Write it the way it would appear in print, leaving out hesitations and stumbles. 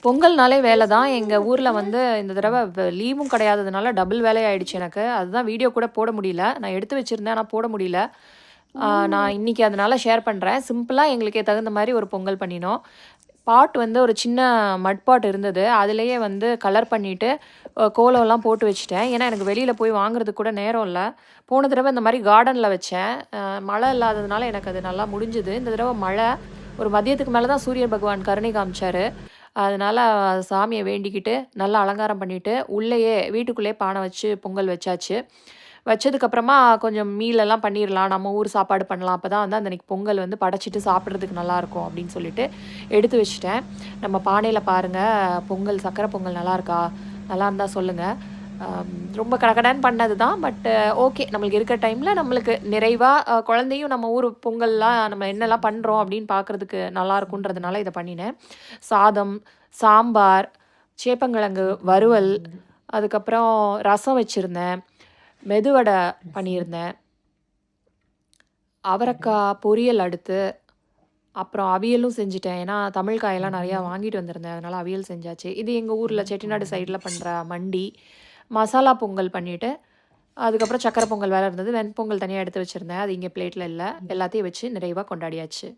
பொங்கல்னாலே வேலை தான். எங்க ஊர்ல வந்து இந்த தடவ லீவும் கிடையாததுனால டபுள் வேலையாயிடுச்சு எனக்கு. அதுதான் வீடியோ கூட போட முடியல. நான் எடுத்து வச்சிருந்தேன். ஆனா போட முடியல. நான் இன்னைக்கு அதனால ஷேர் பண்றேன். சிம்பிளா எங்களுக்கே தகுந்த மாரி ஒரு பொங்கல் பண்ணினோம். பாட் வந்து ஒரு சின்ன மட் பாட் இருந்தது. அதிலேயே வந்து கலர் பண்ணிட்டு, கோலம்லாம் போட்டு வச்சுட்டேன். ஏன்னா, எனக்கு வெளியில போய் வாங்குறதுக்கு கூட நேரம் இல்ல. போன தடவ இந்த மாரி கார்டன்ல வச்சேன். மழை இல்லாததுனால எனக்கு அது நல்லா முடிஞ்சுது. இந்த தடவ மழை. ஒரு மதியத்துக்கு மேல தான் சூரிய பகவான் கருணை காமிச்சாரு. அதனால சாமிய வேண்டிக்கிட்டு, நல்லா அலங்காரம் பண்ணிட்டு, உள்ளேயே வீட்டுக்குள்ளேயே பானை வச்சு பொங்கல் வச்சாச்சு. வச்சதுக்கப்புறமா கொஞ்சம் மீலெல்லாம் பண்ணிரலாம். நம்ம ஊர் சாப்பாடு பண்ணலாம். அப்பதான் வந்து அன்னைக்கு பொங்கல் வந்து படைச்சிட்டு சாப்பிடுறதுக்கு நல்லாயிருக்கும் அப்படின்னு சொல்லிட்டு எடுத்து வச்சுட்டேன். நம்ம பானையில பாருங்க, பொங்கல் சர்க்கரை பொங்கல் நல்லாயிருக்கா? நல்லா இருந்தா சொல்லுங்க. ரொம்ப கடகடன்னு பண்ணது தான். But okay. நம்மளுக்கு இருக்கிற டைம்ல நம்மளுக்கு நிறைவா குழந்தையும் நம்ம ஊர் பொங்கல்லாம் நம்ம என்னலாம் பண்றோம் அப்படின்னு பார்க்கறதுக்கு நல்லாயிருக்குன்றதுனால இத பண்ணினேன். சாதம், சாம்பார், சேப்பங்கிழங்கு வறுவல், அதுக்கப்புறம் ரசம் வச்சிருந்தேன். மெதுவடை பண்ணியிருந்தேன். அவரக்காய் பொரியல் அடுத்து, அப்புறம் அவியலும் செஞ்சுட்டேன். ஏன்னா, தமிழ் காயெல்லாம் நெறையா வாங்கிட்டு வந்திருந்தேன். அதனால அவியல் செஞ்சாச்சு. இது எங்க ஊர்ல செட்டிநாடு சைடுல பண்ற மண்டி. மசாலா பொங்கல் பண்ணிட்டு, அதுக்கப்புறம் சர்க்கரை பொங்கல் வேற இருந்தது. வெண்பொங்கல் தனியா எடுத்து வச்சிருந்தேன். அது இங்க பிளேட்ல இல்ல. எல்லாத்தையும் வச்சு நிறைவா கொண்டாடியாச்சு.